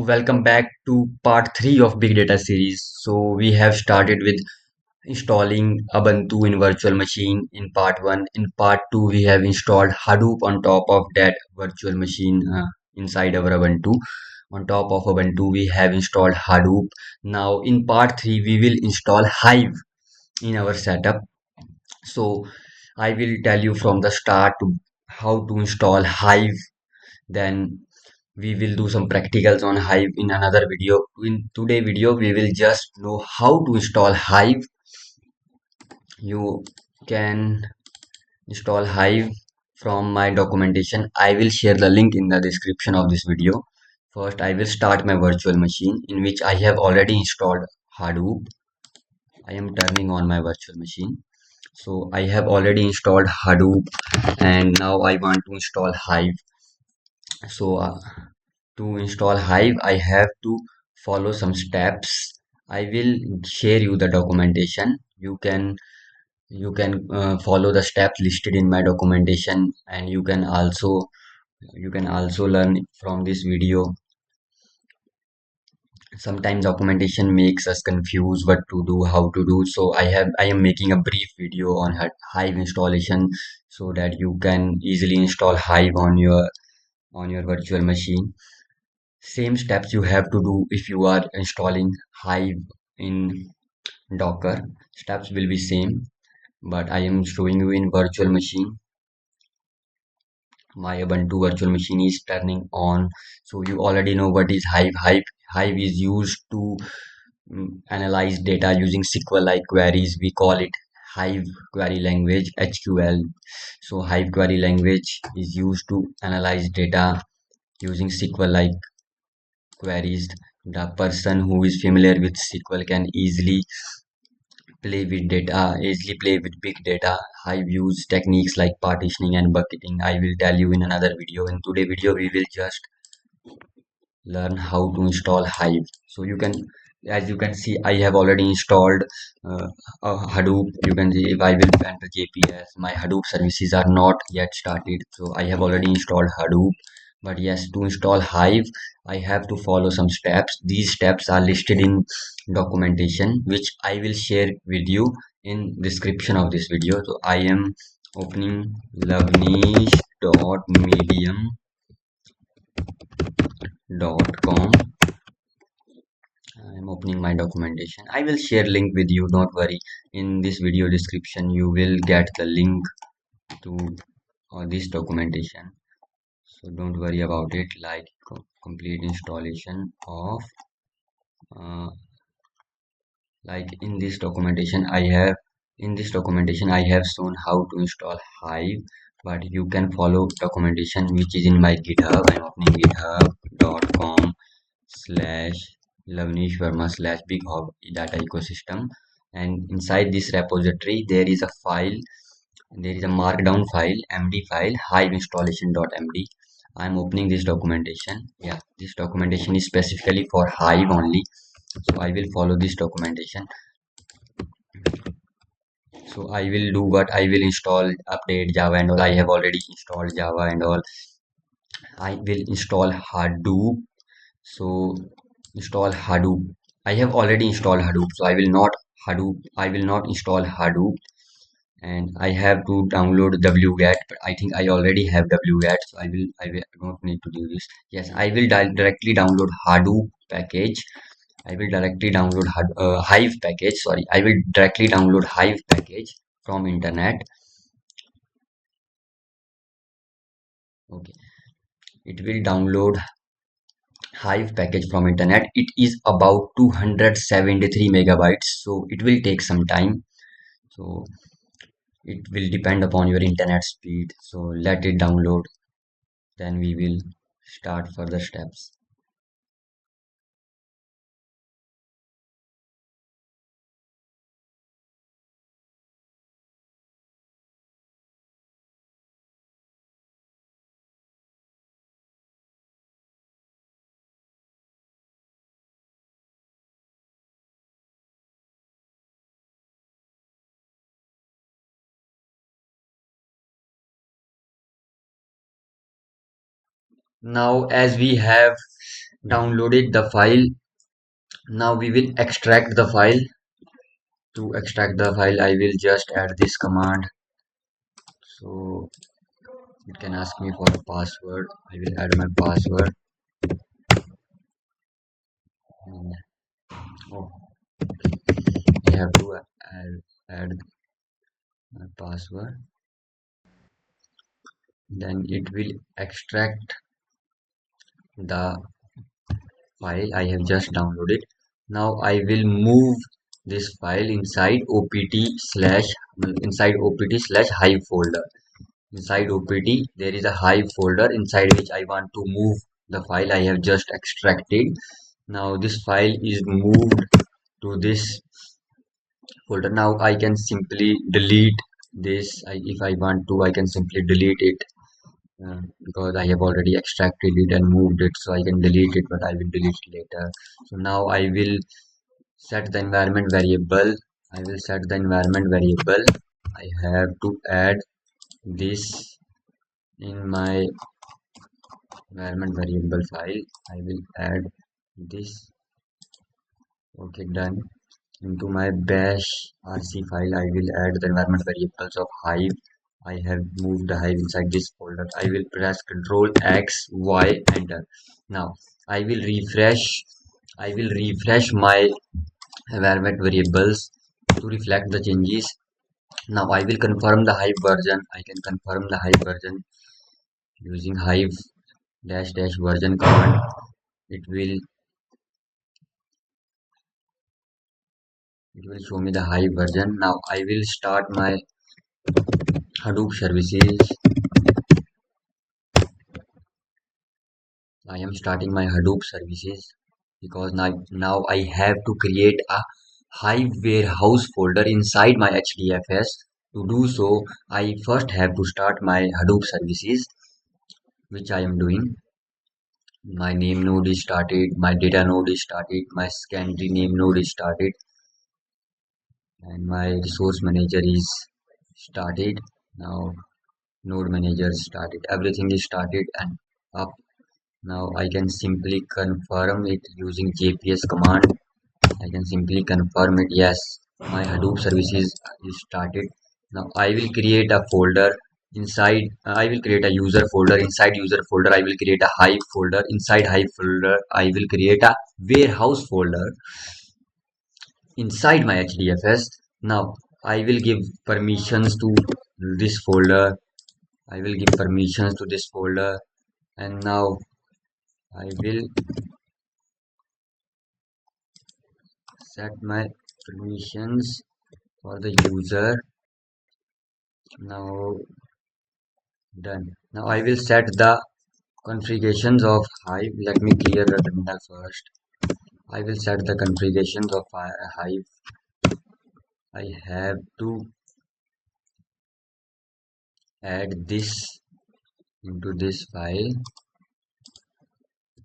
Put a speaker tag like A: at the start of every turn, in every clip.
A: Welcome back to part 3 of Big Data series. We have started with installing Ubuntu in virtual machine in part 1. In part 2, we have installed Hadoop on top of that virtual machine inside our Ubuntu. On top of Ubuntu, we have installed Hadoop. Now, in part 3, we will install Hive in our setup. So, I will tell you from the start how to install Hive. Then we will do some practicals on Hive in another video. In today video, we will just know how to install Hive. You can install Hive from my documentation. I will share the link in the description of this video. First, I will start my virtual machine in which I have already installed Hadoop. I am turning on my virtual machine. So I have already installed Hadoop and now I want to install Hive. So to install Hive, I have to follow some steps. I will share you the documentation. You can follow the steps listed in my documentation, and you can also learn from this video. Sometimes documentation makes us confused what to do, how to do. So I am making a brief video on Hive installation so that you can easily install Hive on your virtual machine. Same steps you have to do if you are installing Hive in Docker. Steps will be same, but I am showing you in virtual machine. My Ubuntu virtual machine is turning on. So you already know what is Hive. Hive is used to analyze data using SQL-like queries. We call it Hive query language, HQL. So Hive query language is used to analyze data using SQL-like queries. The person who is familiar with SQL can easily play with big data. Hive use techniques like partitioning and bucketing. I will tell you in another video. In today's video, we will just learn how to install Hive. So as you can see, I have already installed Hadoop. You can see if I will enter JPS, my Hadoop services are not yet started. So I have already installed Hadoop. But yes, to install Hive, I have to follow some steps. These steps are listed in documentation, which I will share with you in description of this video. So I am opening lavnish.medium.com. I'm opening my documentation. I will share link with you, don't worry. In this video description, you will get the link to this documentation. So don't worry about it, like complete installation of uh, like in this documentation I have shown how to install Hive, but you can follow documentation which is in my GitHub. I'm opening github.com slash Lavnish Verma slash Big Hog Data Ecosystem, and inside this repository there is a markdown file, MD file, hive installation.md. I'm opening this documentation. Yeah, this documentation is specifically for Hive only, so I will follow this documentation. So I will do what I will install, update Java and all. I have already installed Java and all. I will install Hadoop. So install Hadoop. I have already installed Hadoop, so I will not install Hadoop, and I have to download wget, but I think I already have wget, so I don't need to do this. Yes, I will directly download Hadoop package. I will directly download Hive package. Sorry, I will directly download Hive package from internet. Okay, it will download Hive package from internet. It is about 273 megabytes, so it will take some time. So it will depend upon your internet speed. So let it download, then we will start further steps. Now, as we have downloaded the file. Now we will extract the file. To extract the file, I will just add this command. So it can ask me for a password. I will add my password. And, oh, I have to add my password. Then it will extract the file I have just downloaded. Now I will move this file inside opt slash hive folder. Inside opt there is a hive folder inside which I want to move the file I have just extracted. Now this file is moved to this folder. Now I can simply delete this. If I want to, I can simply delete it because I have already extracted it and moved it, so I can delete it, but I will delete it later. So now I will set the environment variable. I will set the environment variable. I have to add this in my environment variable file. I will add this. Okay, done. Into my bashrc file, I will add the environment variables of Hive. I have moved the Hive inside this folder. I will press Ctrl X, Y, Enter. Now I will refresh. I will refresh my environment variables to reflect the changes. Now I will confirm the Hive version. I can confirm the Hive version using Hive dash dash version command. It will show me the Hive version. Now I will start my Hadoop services. I am starting my Hadoop services because now I have to create a Hive warehouse folder inside my HDFS. To do so, I first have to start my Hadoop services, which I am doing. My name node is started, my data node is started, my secondary name node is started, and my resource manager is started. Now node manager started. Everything is started and up. Now I can simply confirm it using JPS command. I can simply confirm it. Yes, my Hadoop services is started. Now I will create a folder inside. I will create a user folder. Inside user folder, I will create a Hive folder. Inside Hive folder, I will create a warehouse folder inside my HDFS. Now I will give permissions to this folder. I will give permissions to this folder, and now I will set my permissions for the user. Now done. Now I will set the configurations of Hive. Let me clear the terminal first. I will set the configurations of Hive. I have to add this into this file.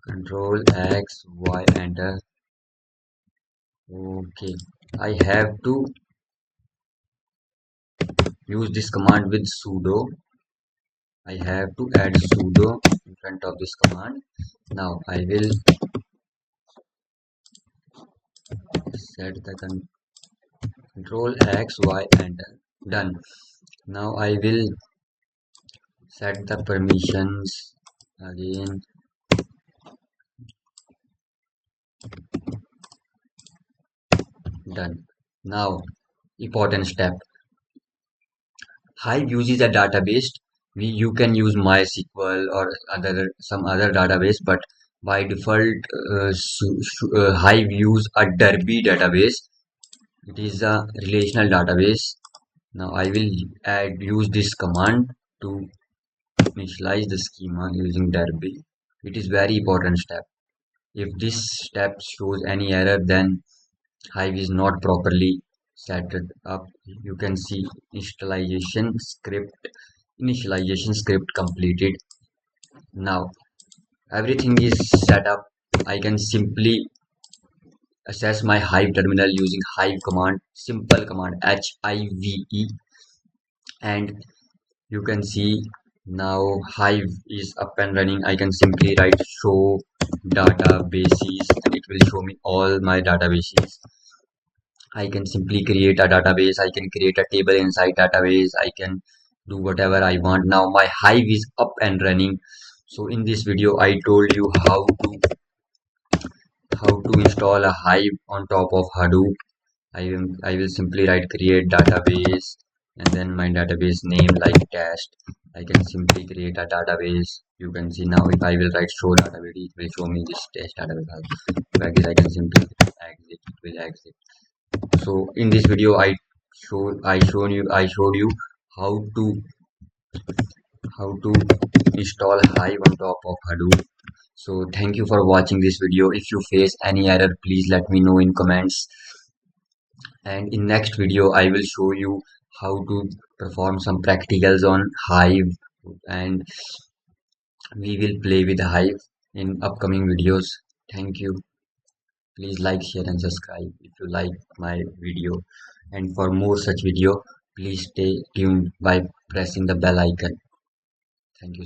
A: Control X, Y, enter. Okay. I have to use this command with sudo. I have to add sudo in front of this command. Now I will set the control X, Y, enter. Done. Now I will set the permissions again. Done. Now important step. Hive uses a database. You can use MySQL or some other database, but by default, Hive use a Derby database. It is a relational database. Now I will use this command to initialize the schema using Derby. It is very important step. If this step shows any error, then Hive is not properly set up. You can see initialization script completed. Now everything is set up. I can simply access my Hive terminal using Hive command, simple command HIVE, and you can see now Hive is up and running. I can simply write show databases. It will show me all my databases. I can simply create a database. I can create a table inside database. I can do whatever I want. Now my Hive is up and running. So in this video, I told you how to install a Hive on top of Hadoop. I will simply write create database and then my database name like test. I can simply create a database. You can see now if I will write show database, it will show me this test database. Like I can simply exit, it will exit. So in this video I showed you how to how to install Hive on top of Hadoop. So thank you for watching this video. If you face any error, please let me know in comments. And in next video I will show you how to perform some practicals on Hive, and we will play with Hive in upcoming videos. Thank you. Please like, share and subscribe if you like my video, and for more such video please stay tuned by pressing the bell icon. Thank you.